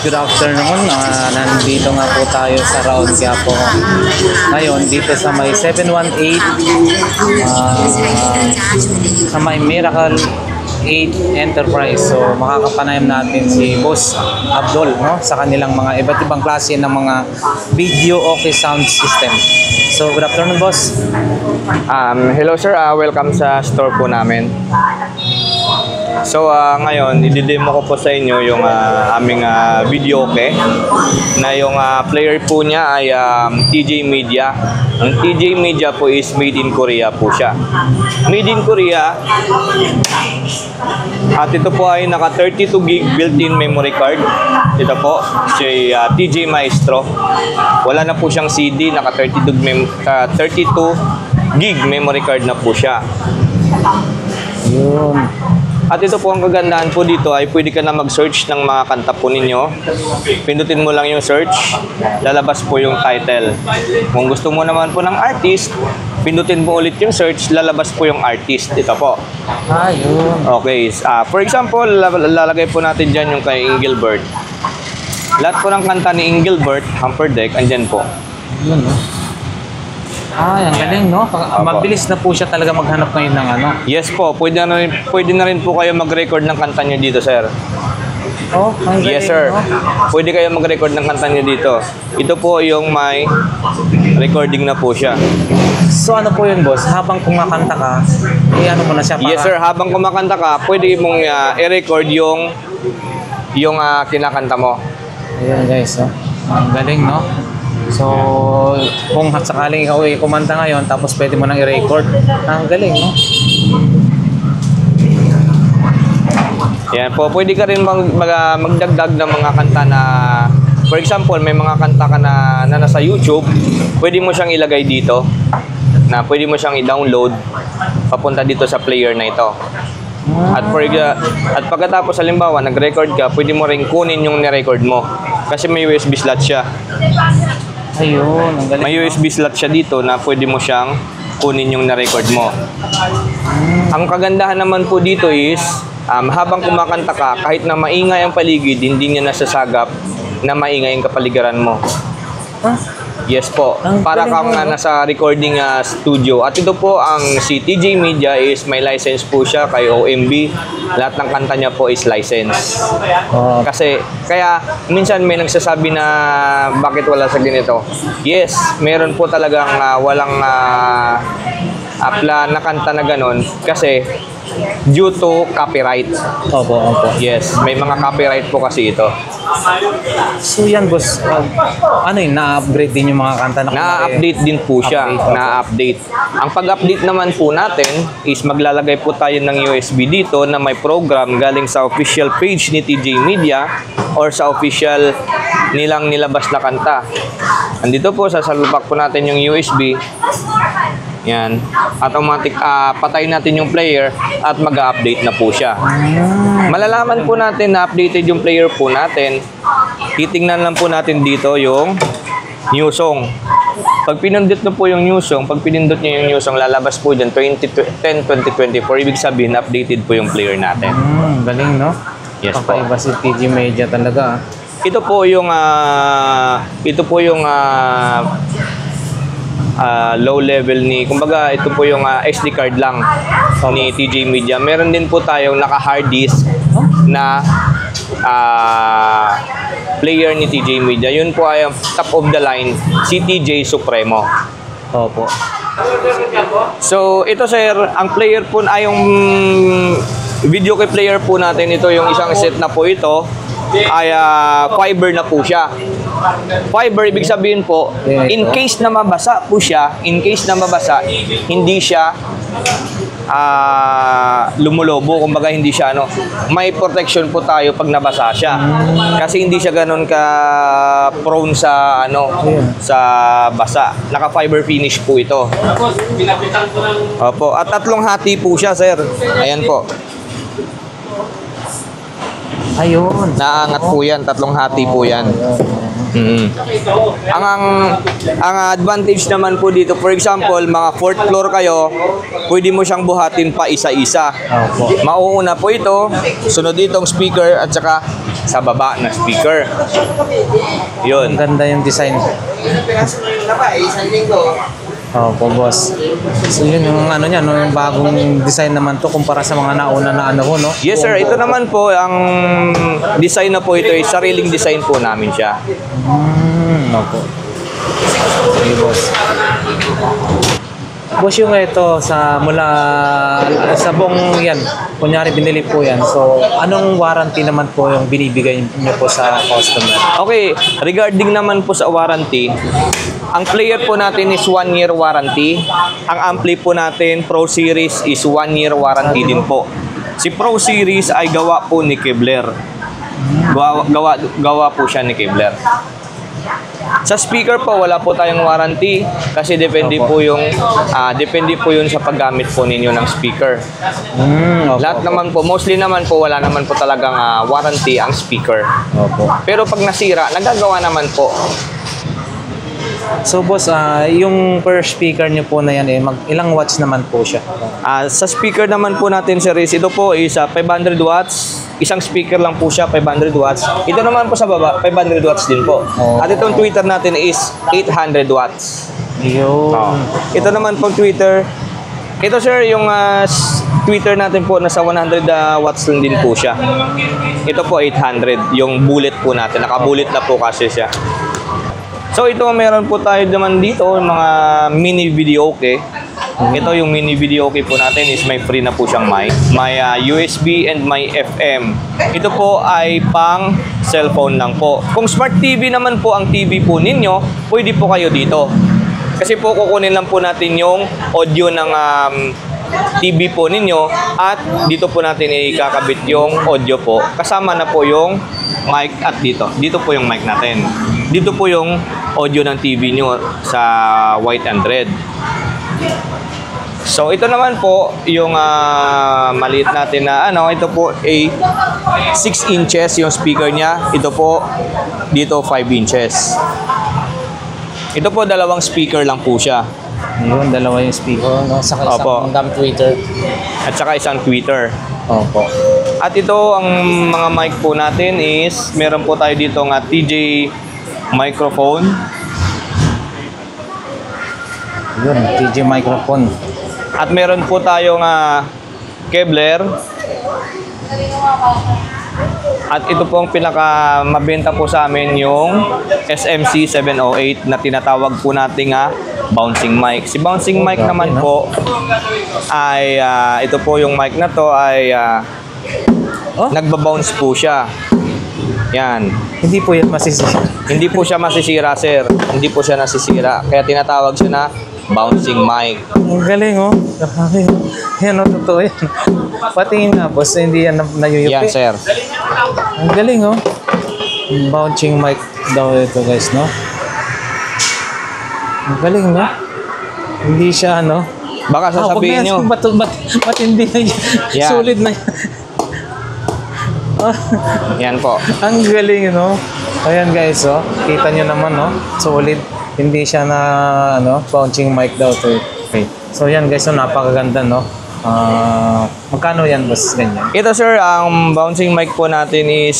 good afternoon. Nandito nga po tayo sa Round Quiapo. Ngayon, dito sa may 718, sa may Miracle 8 Enterprise. So, makakapanayam natin si Boss Abdul, no? Sa kanilang mga iba't ibang klase ng mga video okay sound system. So, good afternoon, Boss. Hello sir, welcome sa store po namin. So ngayon, i-demo ko po sa inyo yung aming video okay na yung player po niya ay TJ Media. Ang TJ Media po is made in Korea po siya. Made in Korea. At ito po ay naka 32 gig built-in memory card. Ito po, si TJ Maestro. Wala na po siyang CD, naka 32 gig memory card na po siya. Yun. At ito po ang kagandahan po dito ay pwede ka na mag-search ng mga kanta po ninyo. Pindutin mo lang yung search, lalabas po yung title. Kung gusto mo naman po ng artist, pindutin mo ulit yung search, lalabas po yung artist. Ito po. Yun. Okay, for example, lalagay po natin dyan yung kay Engelbert. Lahat po ng kanta ni Engelbert, Humperdinck, andyan po. Yun, no? Ang galing, no? Mabilis na po siya talaga maghanap ngayon ng ano. Yes po, pwede na rin po kayo mag-record ng kanta nyo dito, sir. Ang galing, Yes, sir. no? Pwede kayo mag-record ng kanta nyo dito. Ito po yung may recording na po siya. So ano po yun, boss? Habang kumakanta ka, ano mo na siya para... Yes, sir. Habang kumakanta ka, pwede mong i-record yung kinakanta mo. Ayan, guys, no? Ang galing, no? So, kung sakaling ikaw ay kumanta ngayon, tapos pwede mo nang i-record, ang galing, no? Yan po. Pwede ka rin magdagdag ng mga kanta na, for example, may mga kanta ka na nasa YouTube, pwede mo siyang ilagay dito, na pwede mo siyang i-download papunta dito sa player na ito. At pagkatapos halimbawa nag-record ka, pwede mo rin kunin yung ni-record mo kasi may USB slot siya. Ayun, ang galing. May USB slot siya dito na pwede mo siyang kunin yung na-record mo. Ang kagandahan naman po dito is habang kumakanta ka, kahit na maingay ang paligid, hindi niya nasasagap na maingay ang kapaligiran mo. Yes po. Para kang nasa recording studio. At ito po ang si TJ Media is may license po siya kay OMB. Lahat ng kanta niya po is license. Kasi kaya minsan may nagsasabi na bakit wala sa ganito. Yes, meron po talagang walang plan na kanta na ganon kasi due to copyright. Opo. Yes, may mga copyright po kasi ito. So yan, boss, ano yun, na-upgrade din yung mga kanta na Na-update din po siya. Na-update. Ang pag-update naman po natin is maglalagay po tayo ng USB dito na may program galing sa official page ni TJ Media or sa official nilang nilabas na kanta. Andito po, sasalpak po natin yung USB. Yan. Automatic, patay natin yung player at mag-update na po siya. Malalaman po natin na updated yung player po natin. Titingnan lang po natin dito yung new song. Pag pinindot nyo po yung new song, pag pinindot nyo yung new song, lalabas po dyan 2010-2024. Ibig sabihin, updated po yung player natin. Galing, no? Yes po. Kakaiba si TJ Media talaga. Ito po yung low level ni, kumbaga ito po yung SD card lang ni TJ Media. Meron din po tayong naka hard disk na player ni TJ Media. Yun po ay top of the line si TJ Supremo. Opo. So ito sir, ang player po ay yung video key player po natin. Ito yung isang set na po ito ay fiber na po siya. Fiber, ibig sabihin po, in case na mabasa po siya, hindi siya lumulobo, kumbaga hindi siya may protection po tayo pag nabasa siya. Kasi hindi siya ganoon ka prone sa sa basa. Naka fiber finish po ito. Opo, at 3 hati po siya, sir. Ayan po. Ayun. Naangat po yan, 3 hati po yan. Ang advantage naman po dito, for example, mga 4th floor kayo, pwede mo siyang buhatin pa isa-isa. Opo. Mauuna po ito, sunod ditong speaker at saka sa baba na speaker. Ang Yun. ganda yung design. Opo, boss. So yun yung ano niya, no, yung bagong design naman to kumpara sa mga nauna na ano ho, no? Yes sir, ito naman po, ang design na po ito ay sariling design po namin siya. Opo. Okay, boss. Boss, yung ito sa mula sa buong yan, kunyari binili po yan. So, anong warranty naman po yung binibigay niyo po sa customer? Okay, regarding naman po sa warranty, ang player po natin is 1 year warranty. Ang ampli po natin, Pro Series, is 1 year warranty din po. Si Pro Series ay gawa po ni Kevlar. Gawa po siya ni Kevlar. Sa speaker po, wala po tayong warranty kasi depende po yung depende po yun sa paggamit po ninyo ng speaker. Opo. Lahat naman po, mostly naman po, wala naman po talagang warranty ang speaker. Opo. Pero pag nasira, nagagawa naman po. So, boss, yung per speaker niyo po na yan, ilang watts naman po siya? Sa speaker naman po natin, sir, ito po is 500 watts. Isang speaker lang po siya, 500 watts. Ito naman po sa baba, 500 watts din po. Oh. At itong tweeter natin is 800 watts. Yun. Ito naman po tweeter. Ito, sir, yung tweeter natin po, nasa 100 watts lang din po siya. Ito po, 800. Yung bullet po natin. Naka-bullet na po kasi siya. So ito, meron po tayo naman dito mga mini video okay. Ito yung mini video okay po natin is may free na po siyang mic. May USB and may FM. Ito po ay pang cellphone lang po. Kung smart TV naman po ang TV po ninyo, pwede po kayo dito. Kasi po kukunin lang po natin yung audio ng TV po ninyo at dito po natin ikakabit yung audio po. Kasama na po yung mic at dito. Dito po yung mic natin. Dito po yung audio ng TV nyo sa white and red. So ito naman po yung maliit natin na ito po ay 6 inches yung speaker niya. Ito po dito 5 inches. Ito po dalawang speaker lang po siya. Yun, dalawa yung speaker, no? Saka Opo. isang tweeter. At saka isang tweeter. Opo. At ito ang mga mic po natin is meron po tayo dito ng TJ microphone. Yun, TJ microphone. At meron po tayong Kevlar. At ito po ang pinaka mabenta po sa amin yung SMC 708 na tinatawag po nating bouncing mic. Si bouncing mic naman po ay ito po yung mic na to ay nagba-bounce po siya. Yan. Hindi po yan masisira. Hindi po siya masisira, sir. Hindi po siya nasisira. Kaya tinatawag siya na bouncing mic. Ang galing, oh. Grabe. Yan, oh, totoo yan. Patingin nga, boss, hindi yan nayuyupi. Yan, sir. Ang galing, oh. Bouncing mic daw ito, guys, no? Ang galing, no? Hindi siya, ano? Baka sasabihin nyo. Ba't hindi na yan? Yan. Solid na yan. Yan po. Ang galing, no? Ayan, guys, oh. Kita nyo naman, no? Solid. Hindi siya na, bouncing mic daw to. Okay. So, yan, guys, so napakaganda, no? Magkano yan, boss? Ganyan. Ito, sir, ang bouncing mic po natin is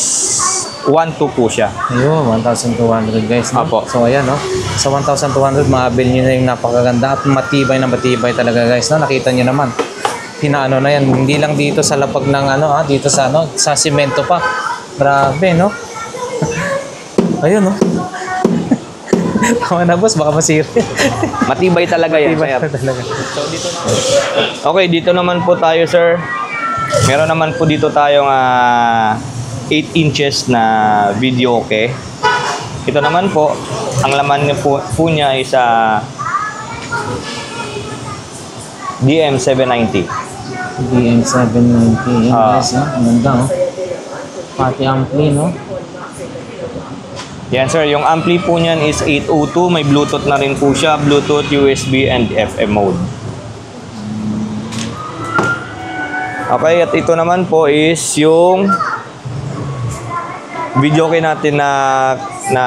1.2 po siya. Ayun, 1,200 guys. No? Apo. So ayan, no? Sa 1,200, maabil nyo na yung napakaganda at matibay na matibay talaga, guys. No? Nakita nyo naman. Pinaano na yan. Hindi lang dito sa lapag ng dito sa sa simento pa. Grabe, no? Ayun, no? Tama na, boss. Baka masira. Matibay talaga yan, Matibay sir. talaga. So, dito naman. Okay, dito naman po tayo, sir. Meron naman po dito tayong 8 inches na video okay. Ito naman po, ang laman niya po niya is DM790. DM790. Yan, guys, no? Ang ganda, no? Pati ampli, no? Yan, sir. Yung ampli po niyan is 802. May Bluetooth na rin po siya. Bluetooth, USB, and FM mode. Okay, at ito naman po is yung video kay natin na na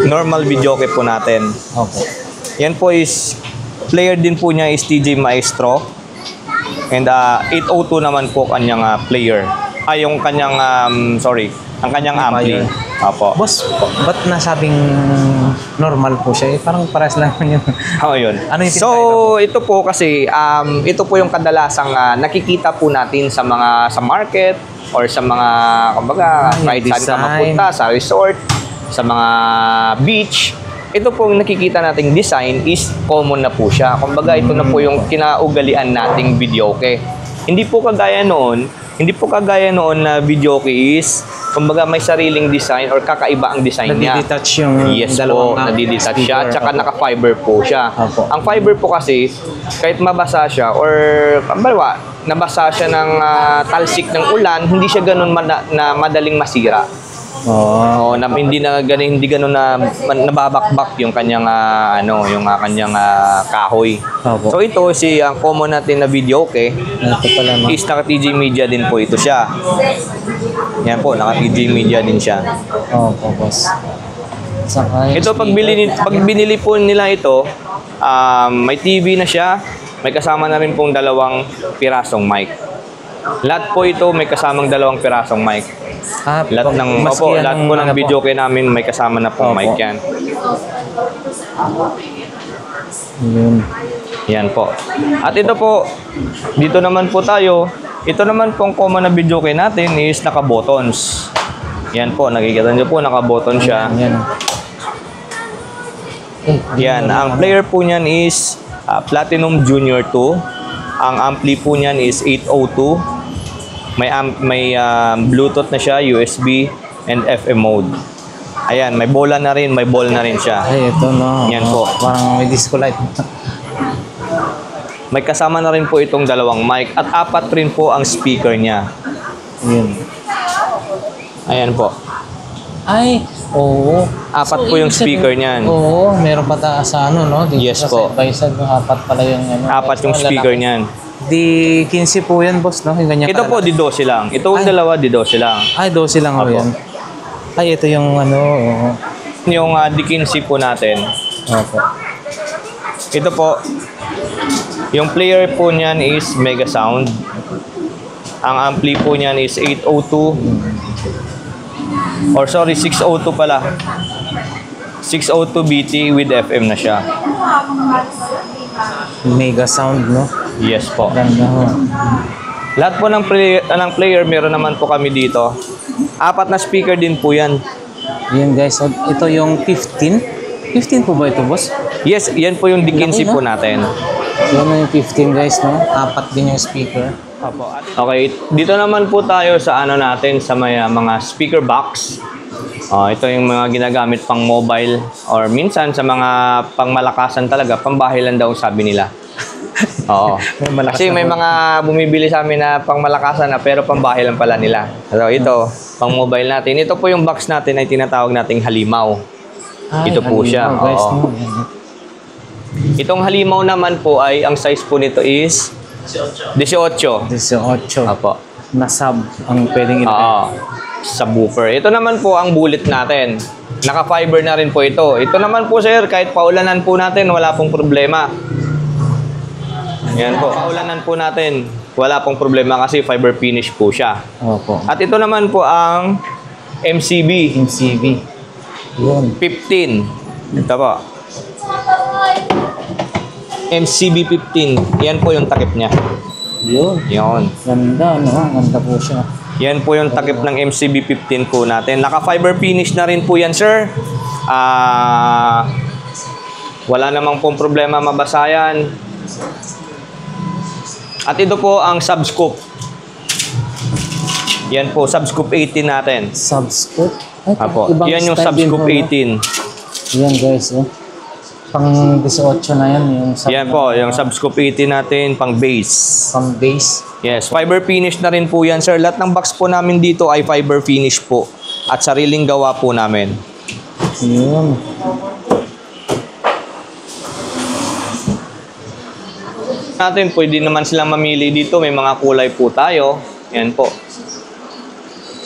normal videoke po natin. Opo. Yan po is, player din po niya is TJ Maestro. And 802 naman po kanyang player. Yung kanyang, ang kanyang ampli. Opo. Boss, ba't nasabing normal po siya? Parang parehas lang yun. Oh, yun. Ano yung So, ito po kasi, ito po yung kadalasang nakikita po natin sa market or sa mga, kumbaga, kahit saan ka design. mapunta, sa resort, sa mga beach. Ito pong nakikita nating design is common na po siya. Kumbaga, ito na po yung kinaugalian nating videoke. Hindi po kagaya noon na videoke is, kumbaga may sariling design or kakaiba ang design niya. Nadidetach yung Yes dalawang po, nadidetach siya, speaker. tsaka Opo. naka-fiber po siya. Opo. Ang fiber po kasi, kahit mabasa siya or, kumbaga, nabasa siya ng talsik ng ulan, hindi siya ganun na madaling masira. Oo. Hindi ganun na nababakbak yung kanyang yung kanyang kahoy. Opo. So ito ang common natin na videoke Ito pala, no? is naka TJ Media din po ito siya. Yan po, naka TJ Media din siya. Opo, boss. Saka yung Ito pag binili po nila ito, may TV na siya, may kasama na rin pong 2 pirasong mic. Lahat po ito may kasamang 2 pirasong mic. Lahat po ng video kay namin may kasama na po mic yan. Yun. Yan po. At ito po, dito naman po tayo. Ito naman pong common na video kay natin is naka-buttons. Yan po, nakikita nyo po, naka-button siya. Yan. Yan, ang player po niyan is Platinum Junior 2. Ang ampli po niyan is 802. May Bluetooth na siya, USB, and FM mode. Ayan, may bola na rin, may ball na rin siya. Ay, ito, no? Yan po. Parang may disco light. May kasama na rin po itong 2 mic at 4 rin po ang speaker niya. Yun. Ayan po. Ay, oo. 4 po yung ibig speaker sabihin- niyan. Oo, meron pa sa no? Dito Yes sa po. side by side, 4 pala yung 4 yung speaker niyan. Di 15 po yan, boss, no? Yung ganyan Ito po, di 12 lang. Itong Ay. 2, di 12 lang. Ay, 12 lang ho Opo. yan. Ay, ito yung oo. Yung di 15 po natin. Opo. Ito po, yung player po niyan is Mega Sound. Ang ampli po niyan is 802. Or sorry, 602 pala. 602 BT with FM na siya. Mega sound, no? Yes po. Ganda ho. Lahat po ng player, meron naman po kami dito. 4 na speaker din po yan. Yan, guys. So, ito yung 15. 15 po ba ito, boss? Yes, yan po yung di 15 po natin. Yan na yung 15, guys, no? 4 din yung speaker. Okay, dito naman po tayo sa natin sa mga speaker box. Ito yung mga ginagamit pang mobile or minsan sa mga pangmalakasan talaga, pambahay lang daw sabi nila. Oo. Kasi may mga bumibili sa amin na pangmalakasan na pero pambahay lang pala nila. So ito, pang mobile natin. Ito po yung box natin ay tinatawag nating halimaw. Ay, Ito po siya. halimaw, guys, Oo. no? Yan. Itong halimaw naman po ay ang size po nito is 18. 18. Apo. Na sub ang pwedeng ilagay. Oo. Subwoofer. Ito naman po ang bullet natin. Naka-fiber na rin po ito. Ito naman po sir, kahit paulanan po natin, wala pong problema. Yan po. Paulanan po natin, wala pong problema kasi fiber finish po siya. Opo. At ito naman po ang MCB MCB. Yun. 15. Ito po. MCB 15. Yan po yung takip niya. Yun. Yan. Ganda, no? Ganda po siya. Yan po yung takip ng MCB 15 po natin. Naka-fiber finish na rin po yan, sir. Wala namang pong problema mabasa yan. At ito po ang subscoop. Yan po, subscoop 18 natin. Subscoop. Ay, Apo. ibang Yan yung style din subscoop po, no? 18. Yan, guys, oh. Pang 18 na yan. Yung sub Yan po, yung subscoop 18 natin, pang base. pang base. Yes, fiber finish na rin po yan, sir. Lahat ng box po namin dito ay fiber finish po. At sariling gawa po namin. Yun. Natin, pwede naman silang mamili dito. May mga kulay po tayo. Yan po.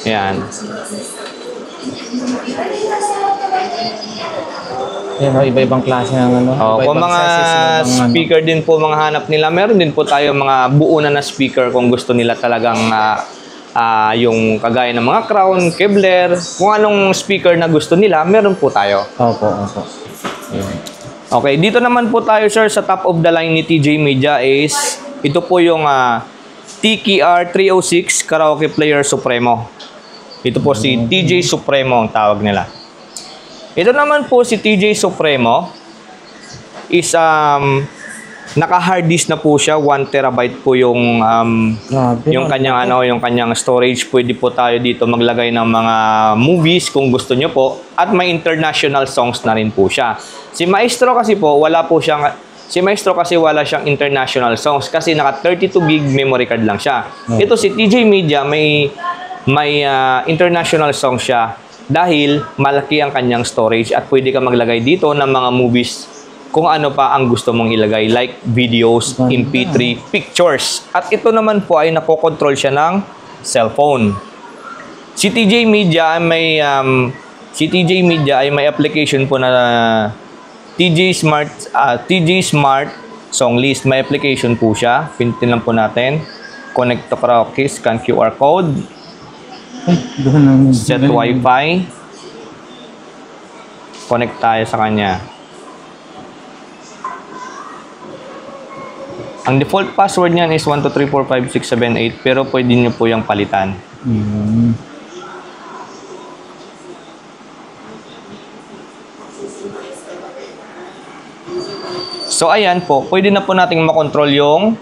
Yan. Yan, oh, iba-ibang klase ng ano. Oh, kung iba-ibang mga sizes, iba-ibang ano. speaker din po mga hanap nila, meron din po tayo mga buo na speaker kung gusto nila talagang yung kagaya ng mga Crown, Kevlar, kung anong speaker na gusto nila, meron po tayo. Opo, opo. Ayan. Okay, dito naman po tayo sir sa top of the line ni TJ Media is ito po yung TKR 306 Karaoke Player Supremo. Ito po si TJ Supremo ang tawag nila. Ito naman po si TJ Supremo is naka-hard disk na po siya, 1 terabyte po yung Grabe, yung kanyang yung kanyang storage. Pwede po tayo dito maglagay ng mga movies kung gusto nyo po at may international songs na rin po siya. Si Maestro kasi wala siyang international songs kasi naka 32 gig memory card lang siya. Ito si TJ Media may international songs siya dahil malaki ang kanyang storage at pwede ka maglagay dito ng mga movies kung ano pa ang gusto mong ilagay like videos, MP3, pictures. At ito naman po ay nakokontrol siya ng cellphone. Si TJ Media ay may application po na TJ Smart Song List. May application po siya. Pindutin lang po natin. Connect to karaoke, scan QR code, set Wi-Fi. Connect tayo sa kanya. Ang default password niyan is 123456778 pero pwede niyo po yung palitan. So ayan po, pwede na po nating makontrol yung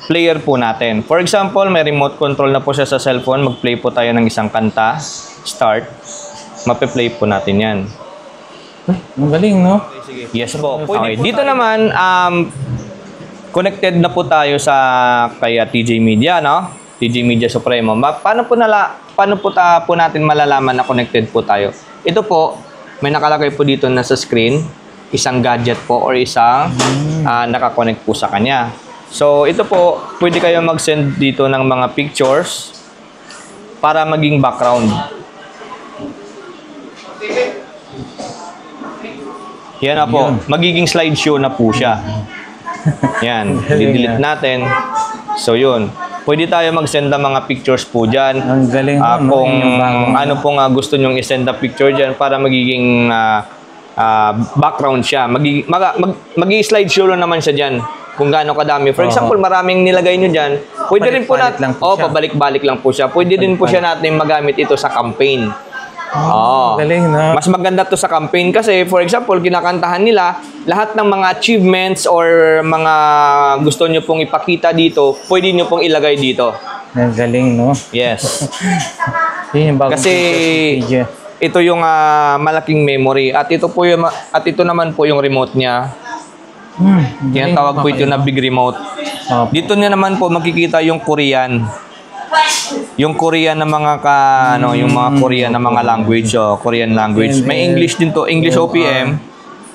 player po natin. For example, may remote control na po siya sa cellphone. Mag-play po tayo ng isang kanta. Start. Mape-play po natin yan. Ang galing, no? Yes po. Okay. Dito naman, connected na po tayo sa kay TJ Media, no? TJ Media Supremo. Paano po natin malalaman na connected po tayo? Ito po, may nakalagay po dito na sa screen, isang gadget po or isang nakakonect po sa kanya. So, ito po, pwede kayo mag-send dito ng mga pictures para maging background. Yan na po. Magiging slideshow na po siya. Yan. I-delete natin. So, yun. Pwede tayo mag-send ng mga pictures po dyan. Ang galing. Kung ano pong gusto nyong i-send na picture dyan para magiging background siya. Mag-slideshow lang naman siya dyan. Kung gaano kadami. For example, maraming nilagay nyo dyan. Pwede rin po natin. Pabalik-balik lang po siya. Pwede din po siya natin magamit ito sa campaign. Galing, no? Mas maganda to sa campaign kasi, for example, kinakantahan nila, lahat ng mga achievements or mga gusto nyo pong ipakita dito, pwede nyo pong ilagay dito. Ang galing, no? Yes. Yun yung bagong Kasi feature. ito yung malaking memory at ito naman po yung remote niya. Yan tawag po ito na big remote. Dito niya naman po makikita yung Korean. Yung Korean na mga yung mga Korean na mga language, Korean language. May English din to, English OPM.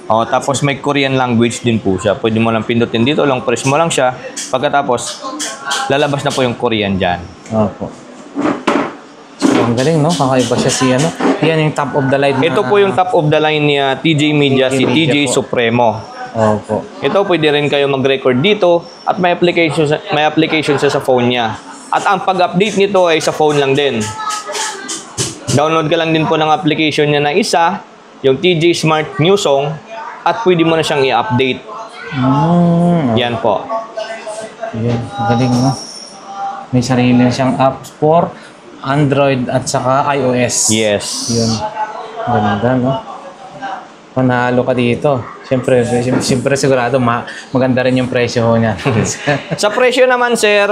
Tapos may Korean language din po siya. Pwede mo lang pindutin dito, lang press mo lang siya. Pagkatapos lalabas na po yung Korean diyan. Opo. So, ang galing, no? Kakaiba siya si ano. Yan yung top of the line. Ito po yung top of the line ni TJ Media, si TJ Supremo. Opo. Ito pwede rin kayo mag-record dito at may application siya sa phone niya. At ang pag-update nito ay sa phone lang din. Download ka lang din po ng application niya na isa, yung TJ Smart New Song, at pwede mo na siyang i-update. Yan po. Yan, galing, no? May sarili na siyang apps for Android at saka iOS. Yes. Yun. Ganda, no? Panalo ka dito. Siyempre sigurado maganda rin yung presyo niya. Sa presyo naman, sir,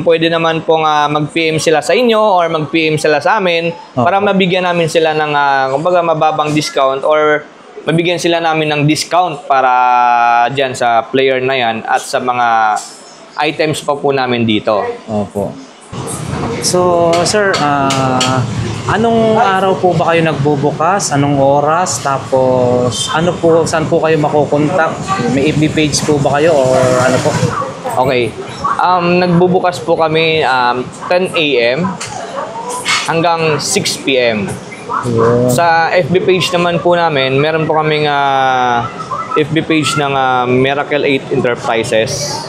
pwede naman pong mag-PM sila sa inyo or mag-PM sila sa amin para mabigyan namin sila ng kumbaga mababang discount or mabigyan sila namin ng discount para dyan sa player na yan at sa mga items pa po namin dito. Opo. So, sir, anong araw po ba kayo nagbubukas? Anong oras? Tapos, saan po kayo makukontak? May FB page po ba kayo or ano po? Okay. Nagbubukas po kami 10 a.m. hanggang 6 p.m. Yun. Sa FB page naman po namin, meron po kaming FB page ng Miracle 8 Enterprises.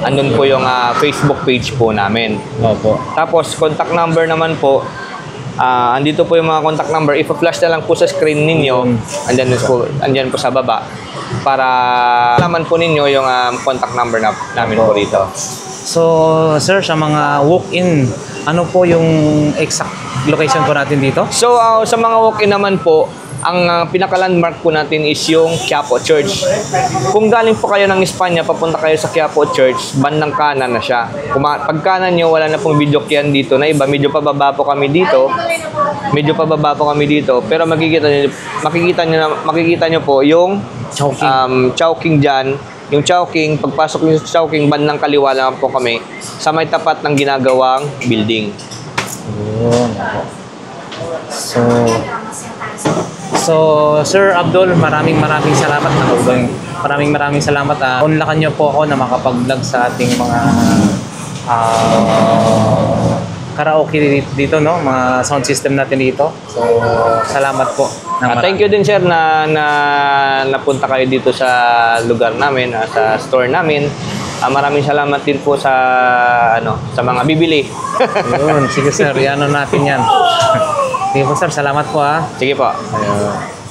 Andun po yung Facebook page po namin. Opo. Tapos, contact number naman po, andito po yung mga contact number. If-flash na lang po sa screen ninyo, andyan po sa baba, para naman po ninyo yung contact number namin po dito. So, sir, sa mga walk-in, ano po yung exact location po natin dito? So, sa mga walk-in naman po, ang pinaka-landmark po natin is yung Quiapo Church. Kung galing po kayo ng Espanya, papunta kayo sa Quiapo Church, bandang kanan na siya. Pag kanan nyo, wala na pong video kyan dito na iba. Medyo pababa po kami dito. Pero makikita nyo po yung Chowking dyan. Yung Chowking, pagpasok nyo sa Chowking, bandang kaliwa lang po kami sa may tapat ng ginagawang building. Yun. So, Sir Abdul, maraming salamat. Maraming salamat. Unlakan niyo po ako na makapag-vlog sa ating mga karaoke dito, no? Mga sound system natin dito. So, salamat po. Thank you din, sir, na napunta kayo dito sa lugar namin, sa store namin. Maraming salamat din po sa mga bibili. Yun, sige sir, iano natin yan. Sige po sir, salamat po ha. Sige po. Ayun.